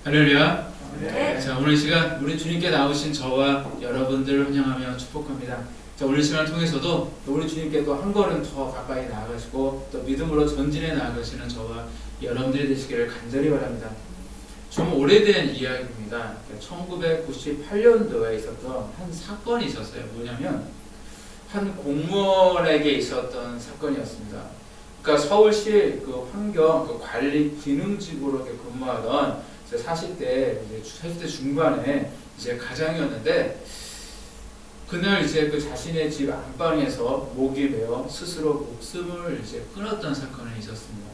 할렐루야. 네. 자, 오늘 시간 우리 주님께 나오신 저와 여러분들을 환영하며 축복합니다. 자, 오늘 시간을 통해서도 또 우리 주님께 또 한 걸음 더 가까이 나아가시고 또 믿음으로 전진해 나아가시는 저와 여러분들이 되시기를 간절히 바랍니다. 좀 오래된 이야기입니다. 1998년도에 있었던 한 사건이 있었어요. 뭐냐면 한 공무원에게 있었던 사건이었습니다. 그러니까 서울시 그 환경 그 관리 기능직으로 이렇게 근무하던 40대 중반의 이제 가장이었는데 그날 이제 그 자신의 집 안방에서 목이 메어 스스로 목숨을 이제 끊었던 사건이 있었습니다.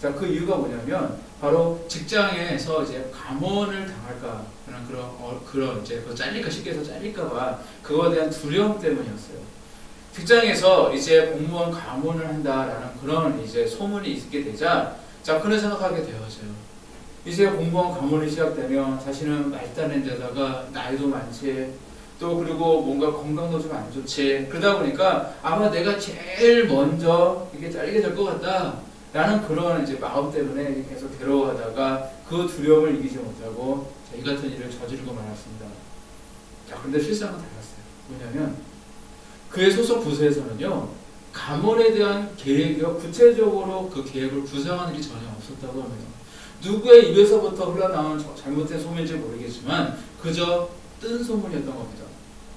자, 그 이유가 뭐냐면 바로 직장에서 이제 감원을 당할까 하는 그런 이제 그 쉽게 해서 잘릴까봐 그거에 대한 두려움 때문이었어요. 직장에서 이제 공무원 감원을 한다라는 그런 이제 소문이 있게 되자 자, 그런 생각하게 되어져요. 이제 공무원 감원이 시작되면 자신은 말단한 데다가 나이도 많지 또 그리고 뭔가 건강도 좀 안 좋지 그러다 보니까 아마 내가 제일 먼저 이게 잘리게 될 것 같다 라는 그런 이제 마음 때문에 계속 괴로워하다가 그 두려움을 이기지 못하고 이 같은 일을 저지르고 말았습니다. 자, 그런데 실상은 달랐어요. 뭐냐면 그의 소속 부서에서는요 감원에 대한 계획이요 구체적으로 그 계획을 구상하는 일이 전혀 없었다고 합니다. 누구의 입에서부터 흘러나온 잘못된 소문인지 모르겠지만 그저 뜬 소문이었던 겁니다.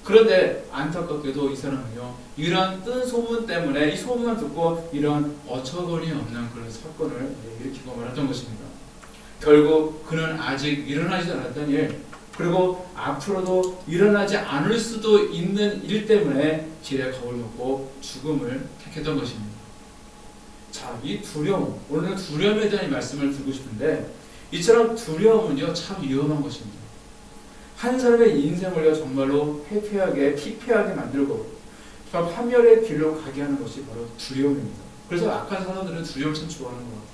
그런데 안타깝게도 이 사람은요 이런 뜬 소문 때문에 이 소문만 듣고 이런 어처구니 없는 그런 사건을 일으키고 말았던 것입니다. 결국 그는 아직 일어나지도 않았던 일 그리고 앞으로도 일어나지 않을 수도 있는 일 때문에 지레 겁을 먹고 죽음을 택했던 것입니다. 자, 이 두려움, 오늘은 두려움에 대한 말씀을 드리고 싶은데 이처럼 두려움은요 참 위험한 것입니다. 한 사람의 인생을요 정말로 피폐하게 만들고 파멸의 길로 가게 하는 것이 바로 두려움입니다. 그래서 악한 사람들은 두려움을 참 좋아하는 것 같아요.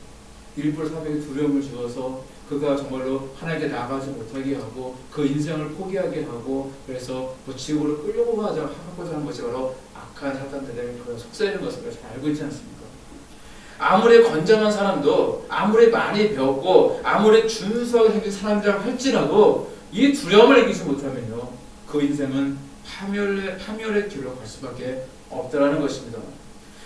일부러 사람에게 두려움을 주어서 그가 정말로 하나님께 나아가지 못하게 하고 그 인생을 포기하게 하고 그래서 뭐 지옥으로 끌려고 하고자 하는 것이 바로 악한 사탄들의 그런 속셈인 것을 잘 알고 있지 않습니까? 아무리 건장한 사람도 아무리 많이 배웠고 아무리 준수하게 생긴 사람이라고 할지라도 이 두려움을 이기지 못하면요 그 인생은 파멸의 길로 갈 수밖에 없다라는 것입니다.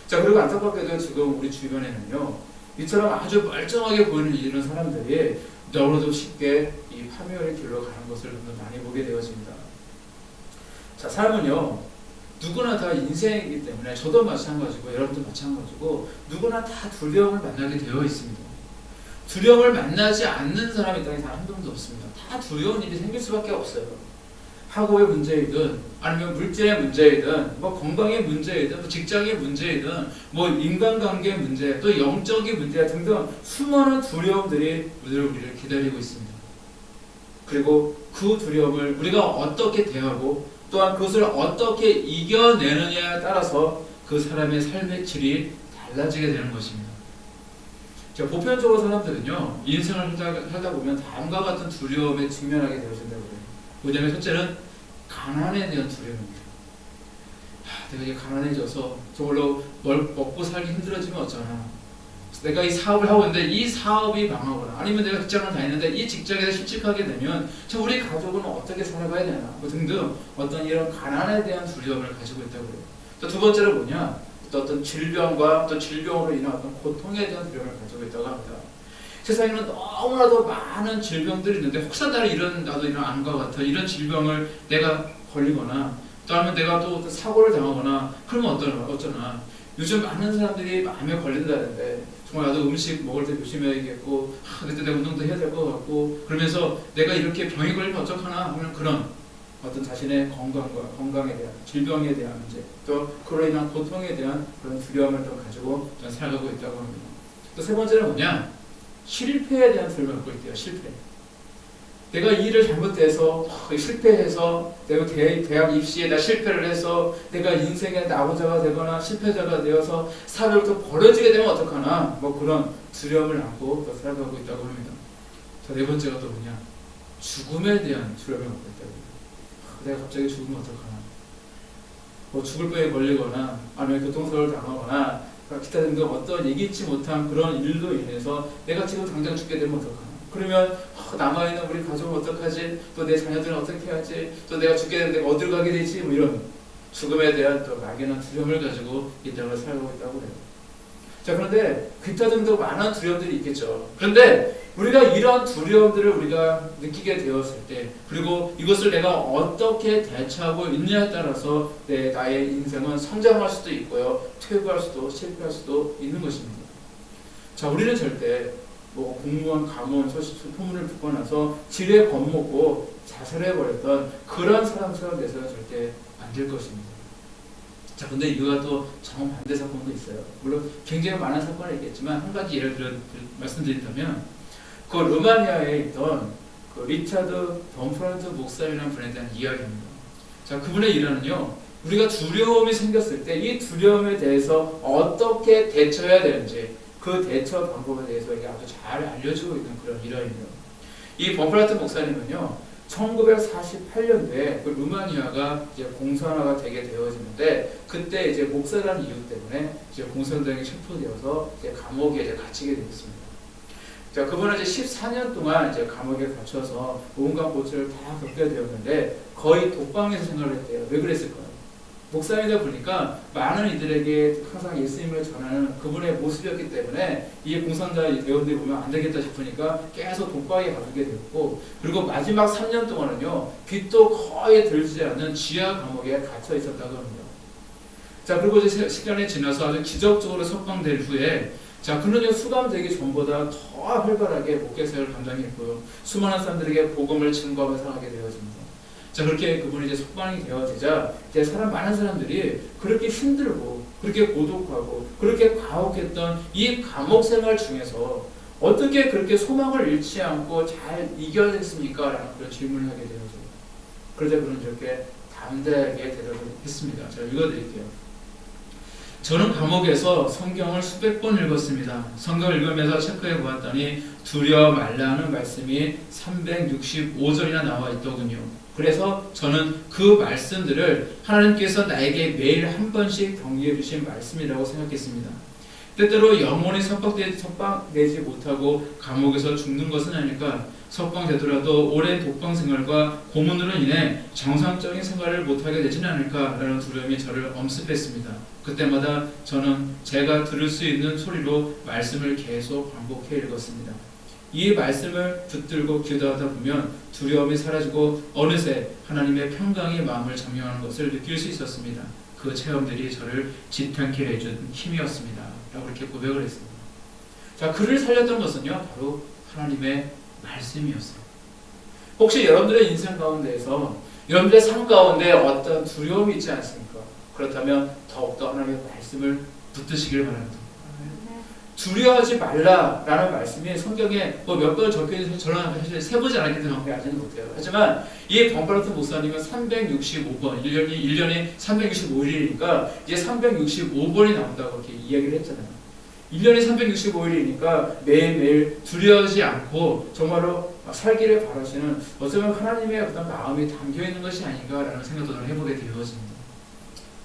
자, 그리고 안타깝게도 지금 우리 주변에는요 이처럼 아주 멀쩡하게 보이는 이런 사람들이 너무도 쉽게 이 파멸의 길로 가는 것을 많이 보게 되어집니다. 자, 삶은요 누구나 다 인생이기 때문에 저도 마찬가지고 여러분도 마찬가지고 누구나 다 두려움을 만나게 되어 있습니다. 두려움을 만나지 않는 사람이 땅에 단 한 명도 없습니다. 다 두려운 일이 생길 수밖에 없어요. 학업의 문제이든 아니면 물질의 문제이든 뭐 건강의 문제이든 뭐 직장의 문제이든 뭐 인간관계의 문제 또 영적인 문제 등등 수많은 두려움들이 우리를 기다리고 있습니다. 그리고 그 두려움을 우리가 어떻게 대하고 또한 그것을 어떻게 이겨내느냐에 따라서 그 사람의 삶의 질이 달라지게 되는 것입니다. 자, 보편적으로 사람들은요 인생을 살다 보면 다음과 같은 두려움에 직면하게 되어진다고 해요. 뭐냐면 첫째는 가난에 대한 두려움입니다. 내가 이제 가난해져서 저걸로 먹고 살기 힘들어지면 어쩌나, 내가 이 사업을 하고 있는데 이 사업이 망하거나 아니면 내가 직장을 다니는데 이 직장에서 실직하게 되면 저 우리 가족은 어떻게 살아가야 되나 뭐 등등 어떤 이런 가난에 대한 두려움을 가지고 있다고 해요. 또 두 번째로 뭐냐, 또 어떤 질병과 또 질병으로 인한 어떤 고통에 대한 두려움을 가지고 있다고 합니다. 세상에는 너무나도 많은 질병들이 있는데 혹사 나도 이런 암과 같은 이런 질병을 내가 걸리거나 또 아니면 내가 또 사고를 당하거나 그러면 어쩌나 요즘 많은 사람들이 마음에 걸린다는데 정말 나도 음식 먹을 때 조심해야겠고 그때 내가 운동도 해야 될 것 같고 그러면서 내가 이렇게 병이 걸리면 어떡하나 하는 그런 어떤 자신의 건강에 대한 질병에 대한 문제 또 그로 인한 고통에 대한 그런 두려움을 좀 가지고 살아가고 있다고 합니다. 또 세 번째는 뭐냐, 실패에 대한 두려움을 갖고 있대요. 실패. 내가 이 일을 잘못해서 실패해서 내가 대학 입시에 다 실패를 해서 내가 인생의 낙오자가 되거나 실패자가 되어서 사회로부터 버려지게 되면 어떡하나 뭐 그런 두려움을 안고 또 살아가고 있다고 합니다. 자, 네 번째가 또 뭐냐, 죽음에 대한 두려움을 갖고 있다고 합니다. 내가 갑자기 죽으면 어떡하나, 뭐 죽을 병에 걸리거나 아니면 교통사고를 당하거나 기타 등등 어떤 예기치 못한 그런 일로 인해서 내가 지금 당장 죽게 되면 어떡하나, 그러면 남아있는 우리 가족은 어떡하지? 또 내 자녀들은 어떻게 하지? 또 내가 죽게 되면 내가 어디로 가게 되지? 뭐 이런 죽음에 대한 또 막연한 두려움을 가지고 이 땅을 살고 있다고 해요. 자, 그런데 그따 등도 많은 두려움들이 있겠죠. 그런데 우리가 이런 두려움들을 우리가 느끼게 되었을 때, 그리고 이것을 내가 어떻게 대처하고 있느냐에 따라서 나의 인생은 성장할 수도 있고요, 퇴보할 수도 실패할 수도 있는 것입니다. 자, 우리는 절대 뭐 공무원, 가문, 소문을 듣고 나서 지레 겁먹고 자살해버렸던 그런 사람처럼 돼서는 절대 안 될 것입니다. 자, 근데 이와 또 정반대 사건도 있어요. 물론 굉장히 많은 사건이 있겠지만 한 가지 예를 말씀드린다면, 그 루마니아에 있던 그 리차드 범프란트 목사님이라는 분에 대한 이야기입니다. 자, 그분의 일화는요, 우리가 두려움이 생겼을 때 이 두려움에 대해서 어떻게 대처해야 되는지 그 대처 방법에 대해서 이게 아주 잘 알려주고 있는 그런 일화입니다. 이 범프란트 목사님은요, 1948년도에 그 루마니아가 이제 공산화가 되게 되어지는데, 그때 이제 목사라는 이유 때문에 이제 공산당에 체포되어서 이제 감옥에 이제 갇히게 되었습니다. 자, 그분은 이제 14년 동안 이제 감옥에 갇혀서 온갖 고초를 다 겪게 되었는데 거의 독방에서 생활을 했대요. 왜 그랬을까요? 목사이다 보니까 많은 이들에게 항상 예수님을 전하는 그분의 모습이었기 때문에 이 공산당 대원들이 보면 안 되겠다 싶으니까 계속 독방에 가두게 되었고, 그리고 마지막 3년 동안은요, 빛도 거의 들지 않는 지하 감옥에 갇혀 있었다고 합니다. 자, 그리고 이제 시간이 지나서 아주 기적적으로 석방된 후에, 자, 그는 수감되기 전보다 더 활발하게 목회사를 감당했고요, 수많은 사람들에게 복음을 증거하면서 하게 되어집니다. 자, 그렇게 그분이 이제 석방이 되어지자 이제 많은 사람들이 그렇게 힘들고 그렇게 고독하고 그렇게 가혹했던 이 감옥 생활 중에서 어떻게 그렇게 소망을 잃지 않고 잘 이겨냈습니까? 라는 그런 질문을 하게 되어져요. 그러자 그는 이렇게 담대하게 대답을 했습니다. 제가 읽어드릴게요. 저는 감옥에서 성경을 수백 번 읽었습니다. 성경을 읽으면서 체크해 보았더니 두려워 말라는 말씀이 365절이나 나와 있더군요. 그래서 저는 그 말씀들을 하나님께서 나에게 매일 한 번씩 격려해 주신 말씀이라고 생각했습니다. 때때로 영혼이 석방되지 못하고 감옥에서 죽는 것은 아닐까, 석방되더라도 오랜 독방 생활과 고문으로 인해 정상적인 생활을 못하게 되지는 않을까라는 두려움이 저를 엄습했습니다. 그때마다 저는 제가 들을 수 있는 소리로 말씀을 계속 반복해 읽었습니다. 이 말씀을 붙들고 기도하다 보면 두려움이 사라지고 어느새 하나님의 평강이 마음을 점령하는 것을 느낄 수 있었습니다. 그 체험들이 저를 지탱케 해준 힘이었습니다. 라고 이렇게 고백을 했습니다. 자, 그를 살렸던 것은요, 바로 하나님의 말씀이었어요. 혹시 여러분들의 인생 가운데에서, 여러분들의 삶 가운데 어떤 두려움이 있지 않습니까? 그렇다면 더욱더 하나님의 말씀을 붙드시길 바랍니다. 두려워하지 말라라는 말씀이 성경에 뭐 몇 번 적혀있어서 저는 사실 세보지 않았기 때문에 알지는 못해요. 하지만 이 범프란트 목사님은 365번, 1년이 365일이니까 이제 365번이 나온다고 이렇게 이야기를 했잖아요. 1년이 365일이니까 매일매일 두려워하지 않고 정말로 살기를 바라시는 어쩌면 하나님의 어떤 마음이 담겨있는 것이 아닌가라는 생각도 저는 해보게 되어집니다.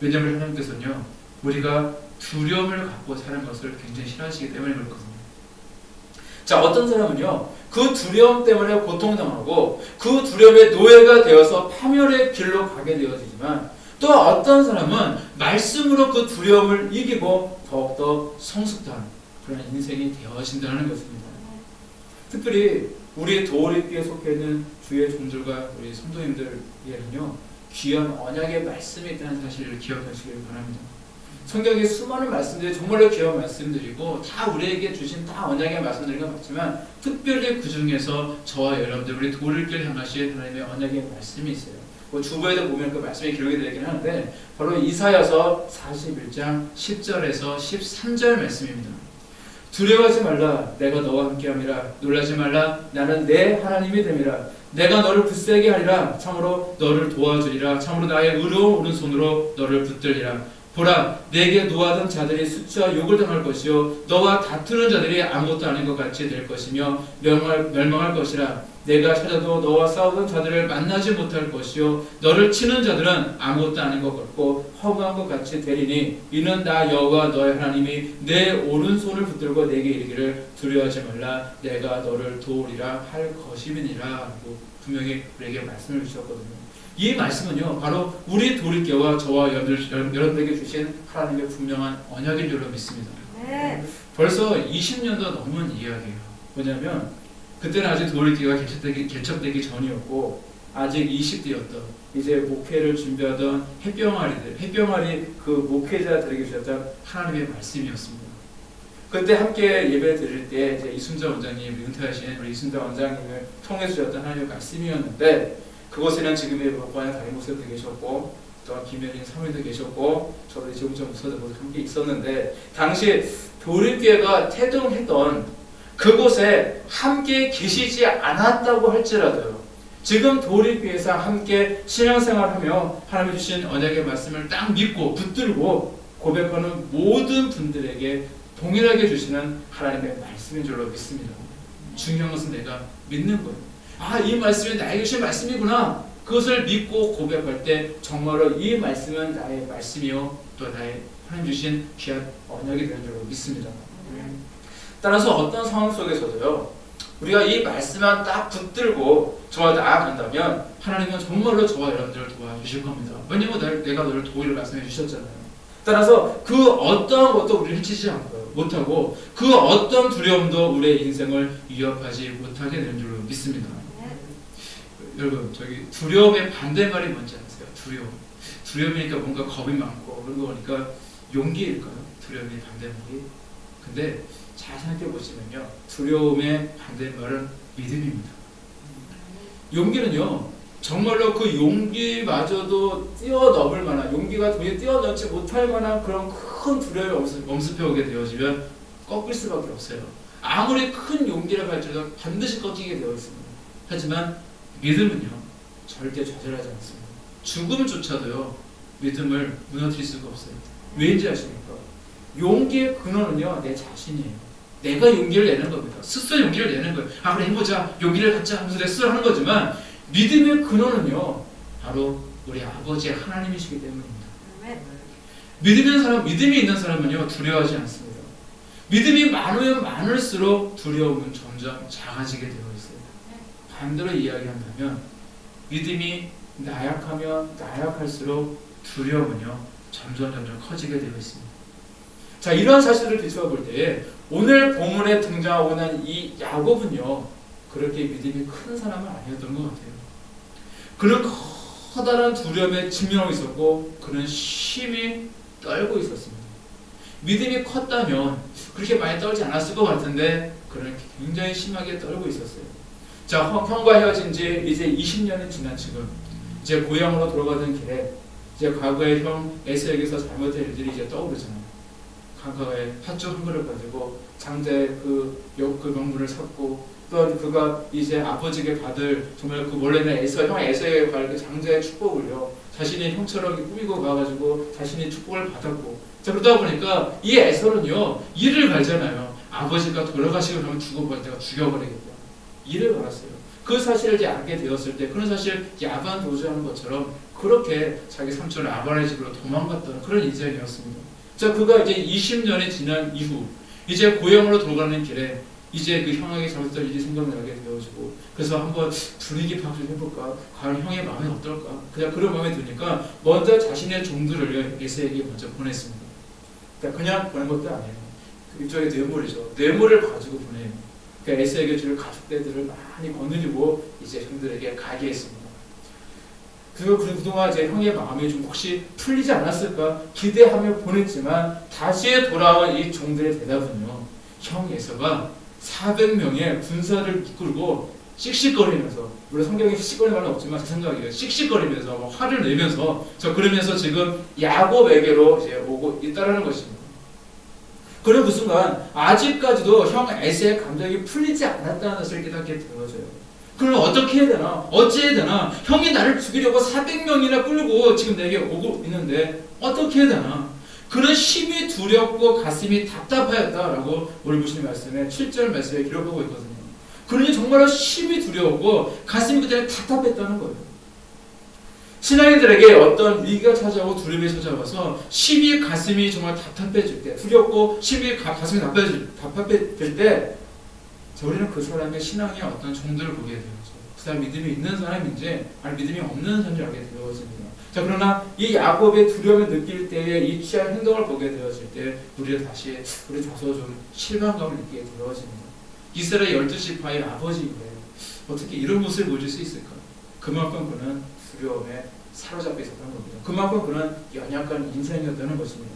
왜냐하면 하나님께서는요, 우리가 두려움을 갖고 사는 것을 굉장히 싫어하시기 때문에 그렇거든요. 자, 어떤 사람은요, 그 두려움 때문에 고통당하고 그 두려움의 노예가 되어서 파멸의 길로 가게 되어지지만, 또 어떤 사람은 말씀으로 그 두려움을 이기고 더욱더 성숙한 그런 인생이 되어진다는 것입니다. 특별히 우리 도우리교에 속해 있는 주의 종들과 우리 성도님들에게는요, 귀한 언약의 말씀이 있다는 사실을 기억하시길 바랍니다. 성경에 수많은 말씀들이 정말로 귀한 말씀들이고 다 우리에게 주신 다 언약의 말씀들인 것 같지만, 특별히 그 중에서 저와 여러분들 우리 도우리교를 향하신 하나님의 언약의 말씀이 있어요. 뭐 주보에도 보면 그 말씀이 기록이 되긴 하는데, 바로 이사야서 41장 10절에서 13절 말씀입니다. 두려워하지 말라, 내가 너와 함께함이라. 놀라지 말라, 나는 내 하나님이 됨이라. 내가 너를 굳세게 하리라. 참으로 너를 도와주리라. 참으로 나의 의로운 오른손으로 너를 붙들리라. 보라, 내게 노하던 자들이 수치와 욕을 당할 것이요, 너와 다투는 자들이 아무것도 아닌 것 같이 될 것이며 멸망할 것이라. 내가 찾아도 너와 싸우던 자들을 만나지 못할 것이요 너를 치는 자들은 아무것도 아닌 것 같고 허무한 것 같이 되리니 이는 나 여호와 너의 하나님이 내 오른손을 붙들고 내게 이르기를 두려워하지 말라 내가 너를 도우리라 할 것임이니라 하고 분명히 우리에게 말씀을 주셨거든요. 이 말씀은요 바로 우리 도리께와 저와 여러분들에게 주신 하나님의 분명한 언약인 줄로 믿습니다. 네. 벌써 20년도 넘은 이야기예요. 뭐냐면 그때는 아직 도리교가 개척되기 전이었고 아직 20대였던 이제 목회를 준비하던 햇병아리 그 목회자들에게 주셨던 하나님의 말씀이었습니다. 그때 함께 예배 드릴 때 이제 이순자 원장님, 은퇴하신 우리 이순자 원장님을 통해 주셨던 하나님의 말씀이었는데 그곳에는 지금의 목관의 다임 목사도 계셨고 또 김현인 사모님도 계셨고 저도 지금전 목사도 모두 함께 있었는데 당시 도립교회가 태동했던 그곳에 함께 계시지 않았다고 할지라도요. 지금 도립교회에서 함께 신앙생활하며 하나님이 주신 언약의 말씀을 딱 믿고 붙들고 고백하는 모든 분들에게 동일하게 주시는 하나님의 말씀인 줄로 믿습니다. 중요한 것은 내가 믿는 거예요. 아, 이 말씀이 나에게 주신 말씀이구나. 그것을 믿고 고백할 때 정말로 이 말씀은 나의 말씀이요 또 나의 하나님 주신 귀한 언약이 되는 줄로 믿습니다. 따라서 어떤 상황 속에서도요 우리가 이 말씀만 딱 붙들고 저와 나아간다면 하나님은 정말로 저와 여러분들을 도와주실 겁니다. 왜냐하면 내가 너를 도우리라 말씀해 주셨잖아요. 따라서 그 어떠한 것도 우리를 해치지 못하고 그 어떤 두려움도 우리의 인생을 위협하지 못하게 되는 줄로 믿습니다. 여러분 저기 두려움의 반대말이 뭔지 아세요? 두려움이니까 뭔가 겁이 많고 그런 거니까 용기일까요? 두려움의 반대말이. 근데 잘 생각해 보시면요 두려움의 반대말은 믿음입니다. 용기는요 정말로 그 용기마저도 뛰어넘을 만한 용기가 도저히 뛰어넘지 못할 만한 그런 큰 두려움이 엄습해 오게 되어지면 꺾일 수밖에 없어요. 아무리 큰 용기라고 할지라도 반드시 꺾이게 되어 있습니다. 하지만 믿음은요 절대 좌절하지 않습니다. 죽음조차도요 믿음을 무너뜨릴 수가 없어요. 왜인지 아십니까? 용기의 근원은요 내 자신이에요. 내가 용기를 내는 겁니다. 스스로 용기를 내는 거예요. 아 그래 해보자 용기를 갖자 하면서 내가 스스로 하는 거지만 믿음의 근원은요 바로 우리 아버지 하나님이시기 때문입니다. 믿음이 있는 사람은요 두려워하지 않습니다. 믿음이 많으면 많을수록 두려움은 점점 작아지게 되어 있어요. 반대로 이야기한다면 믿음이 나약하면 나약할수록 두려움은요 점점 커지게 되어 있습니다. 자, 이러한 사실을 비추어 볼 때에 오늘 본문에 등장하고 있는 이 야곱은요 그렇게 믿음이 큰 사람은 아니었던 것 같아요. 그는 커다란 두려움에 직면하고 있었고 그는 심히 떨고 있었습니다. 믿음이 컸다면 그렇게 많이 떨지 않았을 것 같은데 그는 굉장히 심하게 떨고 있었어요. 자, 형과 헤어진 지 이제 20년이 지난 지금 이제 고향으로 돌아가던 길에 이제 과거에 형 에서에게서 잘못된 일들이 이제 떠오르잖아요. 강가에 팥죽 한 그릇 가지고 장자의 그 명분을 샀고 또 그가 이제 아버지에게 받을 정말 그 원래는 형 에서에게 받을 그 장자의 축복을요 자신이 형처럼 꾸미고 가가지고 자신이 축복을 받았고 자 그러다 보니까 이 에서는요 이를 갈잖아요. 아버지가 돌아가시고 그러면 죽어버릴 때가 죽여버리겠다. 이를 갈았어요. 그 사실을 이제 알게 되었을 때 그런 사실 야반 도주하는 것처럼 그렇게 자기 삼촌을 아버지의 집으로 도망갔던 그런 인생이었습니다. 자, 그가 이제 20년이 지난 이후 이제 고향으로 돌아가는 길에 이제 그 형에게 잘못된 일이 생각나게 되어지고 그래서 한번 분위기 파악 좀 해볼까? 과연 형의 마음이 어떨까? 그냥 그런 마음이 드니까 먼저 자신의 종들을 에서에게 먼저 보냈습니다. 그냥 보낸 것도 아니에요. 일종의 뇌물이죠. 뇌물을 가지고 보내요. 그러니까 에서에게 줄 가축대들을 많이 거느리고 이제 형들에게 가게 했습니다. 그동안 제 형의 마음이 좀 혹시 풀리지 않았을까 기대하며 보냈지만 다시 돌아온 이 종들의 대답은요. 형 에서가 400명의 군사를 이끌고 씩씩거리면서 물론 성경에 씩씩거리는 말은 없지만 제 생각이에요. 씩씩거리면서 화를 내면서 그러면서 지금 야곱에게로 이제 오고 있다라는 것입니다. 그런 그 순간 아직까지도 형 에서의 감정이 풀리지 않았다는 것을 깨닫게 되어져요. 그럼 어떻게 해야 되나? 어찌해야 되나? 형이 나를 죽이려고 400명이나 끌고 지금 내게 오고 있는데 어떻게 해야 되나? 그는 심히 두렵고 가슴이 답답하였다라고 오늘 보시는 말씀에 7절 말씀에 기록하고 있거든요. 그러니 정말로 심히 두려웠고 가슴이 그때 답답했다는 거예요. 신앙인들에게 어떤 위기가 찾아오고 두려움이 찾아와서 심히 가슴이 정말 답답해질 때, 두렵고 심히 가슴이 답답해질 때, 우리는 그 사람의 신앙의 어떤 정도를 보게 되죠. 그 사람 믿음이 있는 사람인지 아니 믿음이 없는 사람인지 알게 되어집니다. 자, 그러나 이 야곱의 두려움을 느낄 때에 이 취한 행동을 보게 되어질 때 우리 다소 좀 실망감을 느끼게 되어집니다. 이스라엘 12지파의 아버지인데 어떻게 이런 모습을 보여줄 수 있을까? 그만큼 그는 두려움에 사로잡혀 있었던 겁니다. 그만큼 그는 연약한 인생이었다는 것입니다.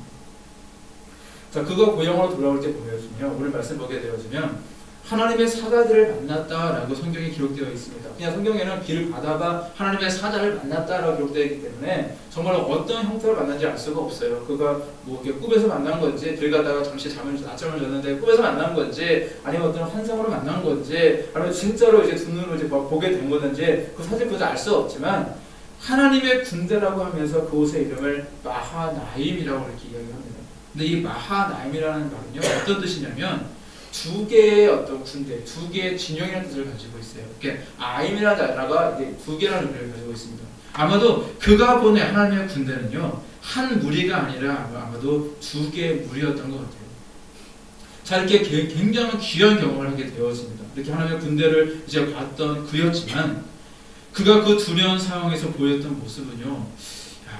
자, 그가 고향으로 돌아올 때 보여주면 오늘 말씀 보게 되어지면 하나님의 사자들을 만났다라고 성경에 기록되어 있습니다. 그냥 성경에는 비를 가다가 하나님의 사자를 만났다라고 기록되어 있기 때문에 정말 어떤 형태로 만난지 알 수가 없어요. 그가 뭐 꿈에서 만난 건지, 길 가다가 잠시 낮잠을 잤는데 꿈에서 만난 건지, 아니면 어떤 환상으로 만난 건지, 아니면 진짜로 이제 두 눈으로 이제 보게 된 건지, 그 사실 그저 알 수 없지만 하나님의 군대라고 하면서 그곳의 이름을 마하나임이라고 이렇게 이야기합니다. 근데 이 마하나임이라는 말은요 어떤 뜻이냐면 두 개의 어떤 군대, 두 개의 진영이라는 뜻을 가지고 있어요. 이렇게 아임이라는 단어가 이제 두 개라는 의미를 가지고 있습니다. 아마도 그가 보낸 하나님의 군대는요 한 무리가 아니라 아마도 두 개의 무리였던 것 같아요. 자, 이렇게 굉장히 귀한 경험을 하게 되었습니다. 이렇게 하나님의 군대를 이제 봤던 그였지만 그가 그 두려운 상황에서 보였던 모습은요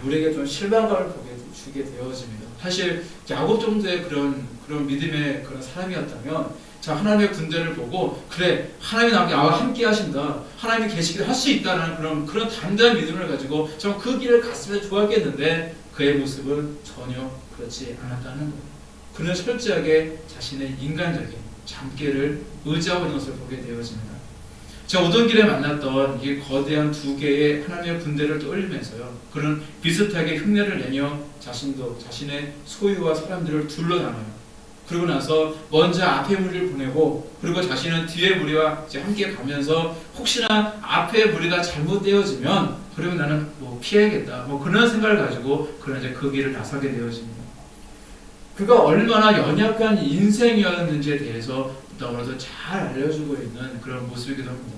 우리에게 좀 실망감을 주게 되어집니다. 사실 야곱 정도의 그런 믿음의 그런 사람이었다면 자, 하나님의 군대를 보고 그래 하나님이 나와 함께 하신다, 하나님이 계시기를 할 수 있다는 그런 담대한 믿음을 가지고 좀 그 길을 갔으면 좋았겠는데 그의 모습은 전혀 그렇지 않았다는 거예요. 그는 철저하게 자신의 인간적인 잠깨를 의지하고 있는 것을 보게 되어집니다. 자, 오던 길에 만났던 이 거대한 두 개의 하나님의 군대를 떠올리면서요 그는 비슷하게 흉내를 내며 자신도 자신의 소유와 사람들을 둘러나눠요. 그리고 나서 먼저 앞에 무리를 보내고 그리고 자신은 뒤에 무리와 이제 함께 가면서 혹시나 앞에 무리가 잘못되어지면 그러면 나는 뭐 피해야겠다 그런 생각을 가지고 그는 이제 그 길을 나서게 되어집니다. 그가 얼마나 연약한 인생이었는지에 대해서 너무나도 잘 알려주고 있는 그런 모습이기도 합니다.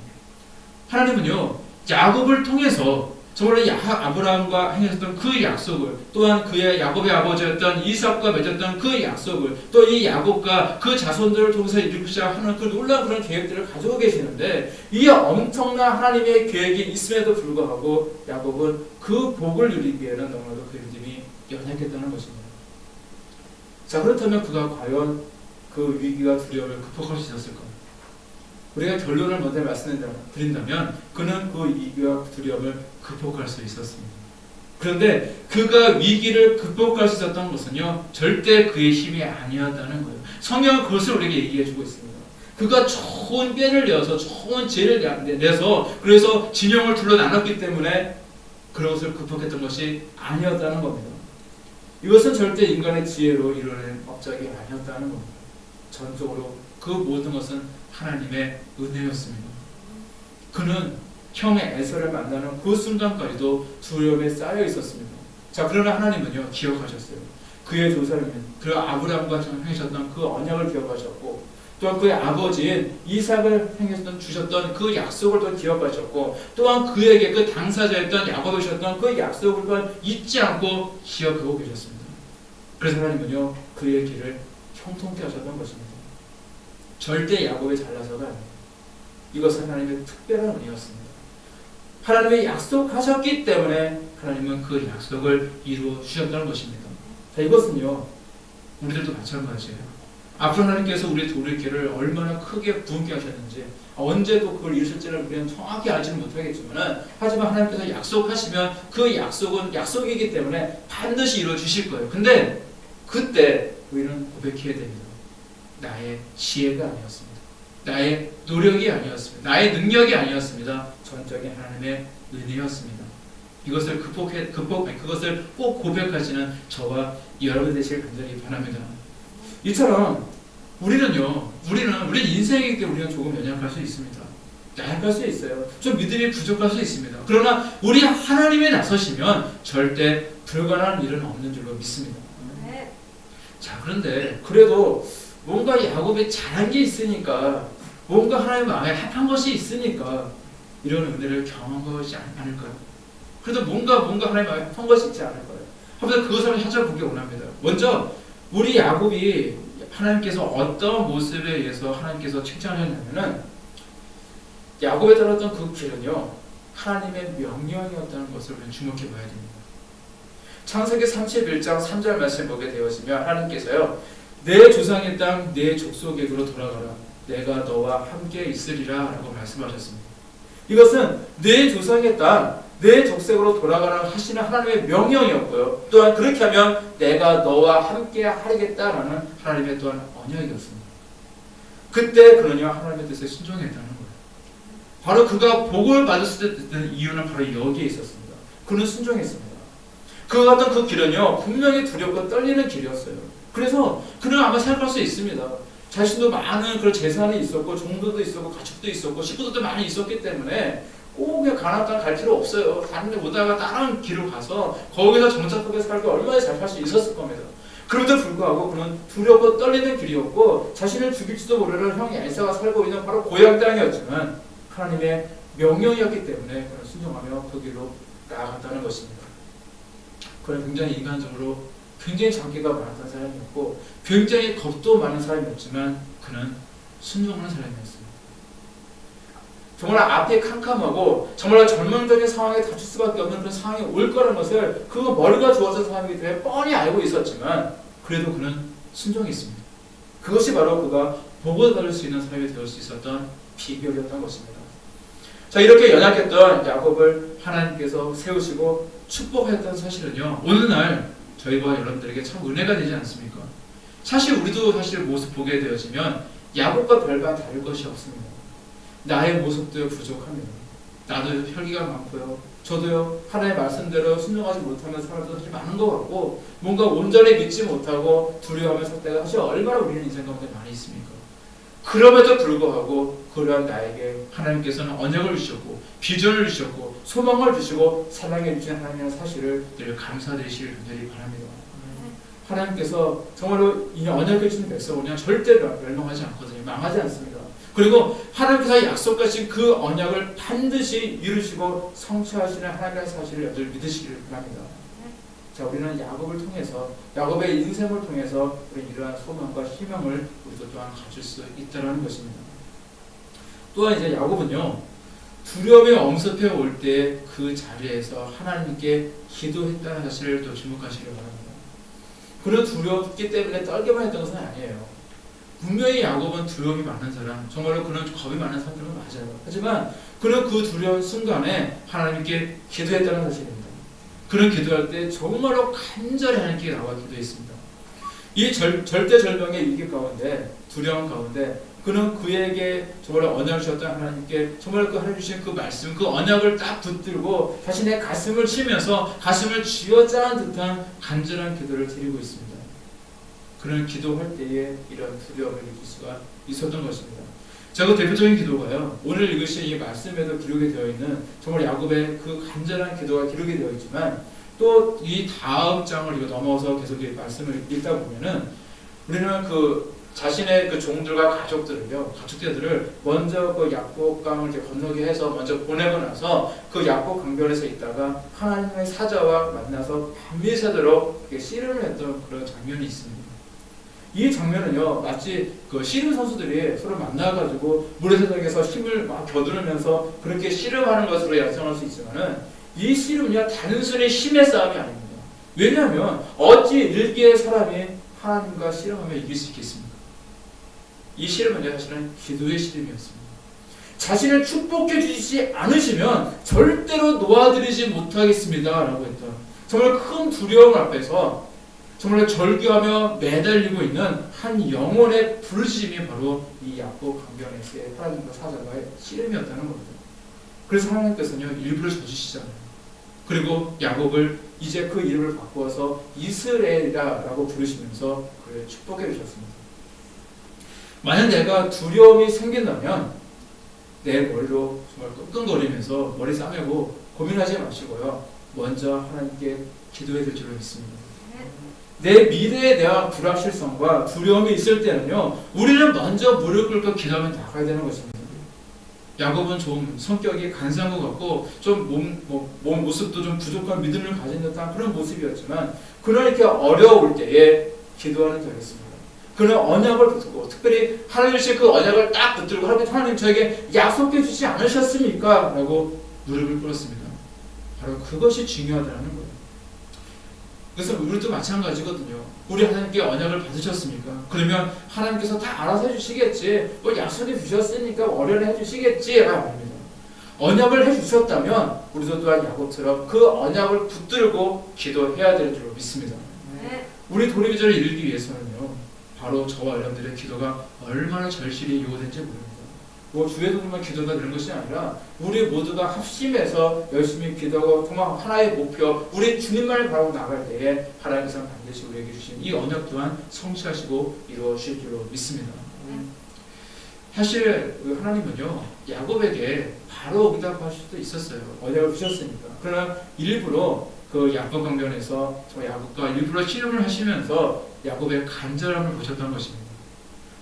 하나님은요 야곱을 통해서 정말로 아브라함과 행했던 그 약속을, 또한 그의 야곱의 아버지였던 이삭과 맺었던 그 약속을, 또 이 야곱과 그 자손들을 통해서 이루고자 하는 그 놀라운 그런 계획들을 가지고 계시는데 이 엄청난 하나님의 계획이 있음에도 불구하고 야곱은 그 복을 누리기 위해는 너무나도 그 믿음이 연약했다는 것입니다. 자, 그렇다면 그가 과연 그 위기와 두려움을 극복할 수 있었을까? 우리가 결론을 먼저 말씀드린다면 그는 그 위기와 두려움을 극복할 수 있었습니다. 그런데 그가 위기를 극복할 수 있었던 것은요 절대 그의 힘이 아니었다는 거예요. 성경은 그것을 우리에게 얘기해주고 있습니다. 그가 좋은 꾀를 내어서 좋은 지혜를 내서 그래서 진영을 둘러 나눴기 때문에 그것을 극복했던 것이 아니었다는 겁니다. 이것은 절대 인간의 지혜로 이루어낸 업적이 아니었다는 겁니다. 전적으로 그 모든 것은 하나님의 은혜였습니다. 그는 형의 에서를 만나는 그 순간까지도 두려움에 쌓여 있었습니다. 자, 그러나 하나님은요 기억하셨어요. 그의 조상인 그 아브라함과 행하셨던 그 언약을 기억하셨고 또한 그의 아버지인 이삭을 주셨던 그 약속을 또 기억하셨고 또한 그에게 그 당사자였던 야곱이 주셨던 그 약속을 또한 잊지 않고 기억하고 계셨습니다. 그래서 하나님은요 그의 길을 형통케 하셨던 것입니다. 절대 야곱이 잘나서가 아니에요. 이것은 하나님의 특별한 은혜였습니다. 하나님의 약속하셨기 때문에 하나님은 그 약속을 이루어 주셨다는 것입니다. 자, 이것은요 우리들도 마찬가지예요. 앞으로 하나님께서 우리의 돌이키를 얼마나 크게 부흥케 하셨는지 언제 또 그걸 이루실지를 우리는 정확히 알지는 못하겠지만 하지만 하나님께서 약속하시면 그 약속은 약속이기 때문에 반드시 이루어 주실 거예요. 근데 그때 우리는 고백해야 됩니다. 나의 지혜가 아니었습니다. 나의 노력이 아니었습니다. 나의 능력이 아니었습니다. 전적인 하나님의 은혜였습니다. 이것을 그것을 꼭 고백하시는 저와 여러분 되시길 간절히 바랍니다. 이처럼 우리는 인생이기 때문에 우리는 조금 연약할 수 있습니다. 나약할 수 있어요. 좀 믿음이 부족할 수 있습니다. 그러나 우리 하나님이 나서시면 절대 불가능한 일은 없는 줄로 믿습니다. 자, 그런데 그래도 뭔가 야곱이 잘한 게 있으니까 뭔가 하나님 마음에 합한 것이 있으니까 이런 은혜를 경험한 것이 아닐까요? 그래도 뭔가 하나님 마음에 합한 것이 있지 않을까요? 하면서 그것을 찾아보기 원합니다. 먼저 우리 야곱이 하나님께서 어떤 모습에 의해서 하나님께서 칭찬하셨냐면은 야곱에 따랐던 그 길은요 하나님의 명령이었다는 것을 우리는 주목해 봐야 됩니다. 창세기 31장 3절 말씀 보게 되어지면 하나님께서요 내 조상의 땅 내 족속에게로 돌아가라 내가 너와 함께 있으리라 라고 말씀하셨습니다. 이것은 내 조상의 땅 내 족속으로 돌아가라 하시는 하나님의 명령이었고요. 또한 그렇게 하면 내가 너와 함께 하겠다라는 하나님의 또한 언약이었습니다. 그때 그러냐 하나님의 뜻에 순종했다는 거예요. 바로 그가 복을 받았을 때 됐던 이유는 바로 여기에 있었습니다. 그는 순종했습니다. 그가 갔던 그 길은요 분명히 두렵고 떨리는 길이었어요. 그래서 그는 아마 생각할 수 있습니다. 자신도 많은 그런 재산이 있었고 종도도 있었고 가축도 있었고 식구들도 많이 있었기 때문에 꼭 그냥 가나안 땅 갈 필요 없어요. 다른 데 오다가 다른 길로 가서 거기서 정착하게 살고 얼마나 잘 살 수 있었을 겁니다. 그럼에도 불구하고 그는 두렵고 떨리는 길이었고 자신을 죽일지도 모르는 형이 에사가 살고 있는 바로 고향 땅이었지만 하나님의 명령이었기 때문에 그는 순종하며 그 길로 나아갔다는 것입니다. 그는 굉장히 인간적으로 굉장히 장기가 많았던 사람이었고 굉장히 겁도 많은 사람이었지만 그는 순종하는 사람이었습니다. 정말 앞이 캄캄하고 정말 절망적인 상황에 닥칠 수밖에 없는 그런 상황이 올 거라는 것을 그 머리가 좋아진 사람이기 때문에 뻔히 알고 있었지만 그래도 그는 순종했습니다. 그것이 바로 그가 복을 받을 수 있는 사람이 될 수 있었던 비결이었던 것입니다. 자 이렇게 연약했던 야곱을 하나님께서 세우시고 축복했던 사실은요 오늘날 저희와 여러분들에게 참 은혜가 되지 않습니까? 사실 우리도 사실 모습 보게 되어지면 야곱과 별반 다를 것이 없습니다. 나의 모습도 부족합니다. 나도 혈기가 많고요. 저도요 하나님의 말씀대로 순종하지 못하는 사람도 사실 많은 것 같고 뭔가 온전히 믿지 못하고 두려워하며 살 때가 사실 얼마나 우리는 인생 가운데 많이 있습니까? 그럼에도 불구하고 그러한 나에게 하나님께서는 언약을 주셨고 비전을 주셨고 소망을 주시고 사랑해 주신 하나님의 사실을 늘 감사드리시길 간절히 바랍니다. 하나님께서 정말로 이 언약을 주신 백성은요 절대 멸망하지 않거든요. 망하지 않습니다. 그리고 하나님께서 약속하신 그 언약을 반드시 이루시고 성취하시는 하나님의 사실을 늘 믿으시기를 바랍니다. 자, 우리는 야곱을 통해서 야곱의 인생을 통해서 우리 이러한 소망과 희망을 우리도 또한 가질 수 있다는 것입니다. 또한 이제 야곱은요 두려움이 엄습해 올 때 그 자리에서 하나님께 기도했다는 사실을 또 주목하시길 바랍니다. 그는 두렵기 때문에 떨기만 했던 것은 아니에요. 분명히 야곱은 두려움이 많은 사람, 정말로 그는 겁이 많은 사람들은 맞아요. 하지만 그는 그 두려운 순간에 하나님께 기도했다는 사실입니다. 그는 기도할 때 정말로 간절히 하나님께 나와 기도했습니다. 이 절대절명의 위기 가운데 두려움 가운데 그는 그에게 정말 언약을 주셨던 하나님께 정말 그 하나님 주신 그 말씀 그 언약을 딱 붙들고 자신의 가슴을 치면서 가슴을 쥐어짜는 듯한 간절한 기도를 드리고 있습니다. 그는 기도할 때에 이런 두려움을 느낄 수가 있었던 것입니다. 자, 그 대표적인 기도가요 오늘 읽으신 이 말씀에도 기록이 되어 있는 정말 야곱의 그 간절한 기도가 기록이 되어 있지만 또 이 다음 장을 이거 넘어서 계속 이 말씀을 읽다 보면은 우리는 그 자신의 그 종들과 가축들을 먼저 그 약복강을 이렇게 건너게 해서 먼저 보내고 나서 그 약복 강변에서 있다가 하나님의 사자와 만나서 밤새도록 씨름을 했던 그런 장면이 있습니다. 이 장면은요 마치 그 씨름 선수들이 서로 만나가지고 모래사장에서 힘을 막 겨누르면서 그렇게 씨름하는 것으로 야상할 수 있지만은 이 씨름은요 단순히 힘의 싸움이 아닙니다. 왜냐하면 어찌 일개의 사람이 하나님과 씨름하며 이길 수 있겠습니까? 이 씨름은요 사실은 기도의 씨름이었습니다. 자신을 축복해 주시지 않으시면 절대로 놓아드리지 못하겠습니다 라고 했던 정말 큰 두려움 앞에서 정말 절규하며 매달리고 있는 한 영혼의 부르짖음이 바로 이 야곱 강변에서의 하나님과 사자와의 씨름이었다는 겁니다. 그래서 하나님께서는 일부러 져주시잖아요. 그리고 야곱을 이제 그 이름을 바꾸어서 이스라엘이라고 부르시면서 그를 축복해 주셨습니다. 만약 내가 두려움이 생긴다면 내 머리로 정말 끙끙거리면서 머리 싸매고 고민하지 마시고요. 먼저 하나님께 기도해 줄 줄로 믿습니다. 내 미래에 대한 불확실성과 두려움이 있을 때는요, 우리는 먼저 무릎 꿇고 기도하며 나가야 되는 것입니다. 야곱은 좀 성격이 간사한 것 같고 좀 몸 모습도 좀 부족한 믿음을 가진 듯한 그런 모습이었지만, 그는 이렇게 어려울 때에 기도하는 자였습니다. 그는 언약을 붙들고, 특별히 하나님의 그 언약을 딱 붙들고, 하나님 저에게 약속해 주지 않으셨습니까? 라고 무릎을 꿇었습니다. 바로 그것이 중요하다는 거예요. 그래서 우리도 마찬가지거든요. 우리 하나님께 언약을 받으셨습니까? 그러면 하나님께서 다 알아서 해주시겠지, 뭐 약속해 주셨으니까 월요일에 해주시겠지 라고 합니다. 언약을 해주셨다면 우리도 또한 야곱처럼 그 언약을 붙들고 기도해야 될 줄 믿습니다. 네. 우리 도리비전을 이루기 위해서는요, 바로 저와 여러분들의 기도가 얼마나 절실히 요구된지 모릅니다. 뭐 주에서만 기도가 되는 것이 아니라 우리 모두가 합심해서 열심히 기도하고 정말 하나의 목표, 우리 주님만을 바라고 나갈 때에 하나님께서 반드시 우리에게 주신 이 언약 또한 성취하시고 이루어질 줄로 믿습니다. 사실 하나님은요, 야곱에게 바로 응답하실 수도 있었어요. 언약을 주셨으니까. 그러나 일부러 그 야곱 강변에서 저 야곱과 일부러 씨름을 하시면서 야곱의 간절함을 보셨던 것입니다.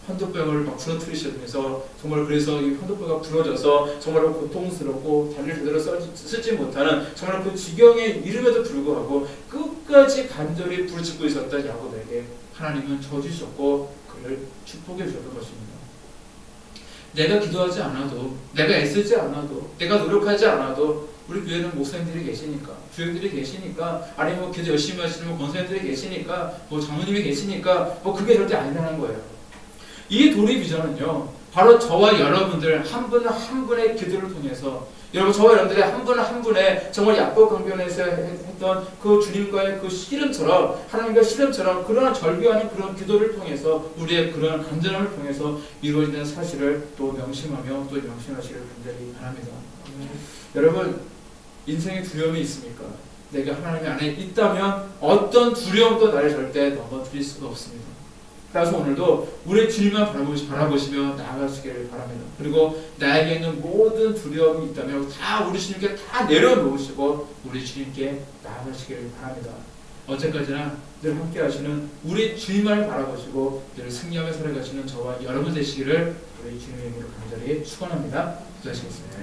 환도병을 막 부러뜨리시면서 정말, 그래서 이 환도뼈가 부러져서 정말 고통스럽고 다리를 제대로 쓰지 못하는 정말 그 지경에 이름에도 불구하고 끝까지 간절히 부르짖고 있었던 야곱에게 하나님은 저주셨고 그를 축복해 주셨던 것입니다. 내가 기도하지 않아도, 내가 애쓰지 않아도, 내가 노력하지 않아도 우리 교회는 목사님들이 계시니까, 주역들이 계시니까, 아니면 뭐 기도 열심히 하시는 권사님들이 계시니까, 뭐 장로님이 계시니까, 뭐 그게 절대 아니라는 거예요. 이 도리비전은요, 바로 저와 여러분들 한 분 한 분의 기도를 통해서, 여러분 저와 여러분들의 한 분 한 분의 정말 야곱 강변에서 했던 그 주님과의 그 씨름처럼, 하나님과 씨름처럼 그러한 절규하는 그런 기도를 통해서 우리의 그런 간절함을 통해서 이루어지는 사실을 또 명심하며 또 명심하시길 간절히 바랍니다. 여러분, 인생에 두려움이 있습니까? 내가 하나님 안에 있다면 어떤 두려움도 나를 절대 넘어뜨릴 수가 없습니다. 그래서 오늘도 우리 주님만 바라보시며 나아가시기를 바랍니다. 그리고 나에게 있는 모든 두려움이 있다면 다 우리 주님께 다 내려놓으시고 우리 주님께 나아가시기를 바랍니다. 언제까지나 늘 함께 하시는 우리 주님만을 바라보시고 늘 승리하며 살아가시는 저와 여러분 되시기를 우리 주님의 이름으로 간절히 축원합니다. 기도하시겠습니다.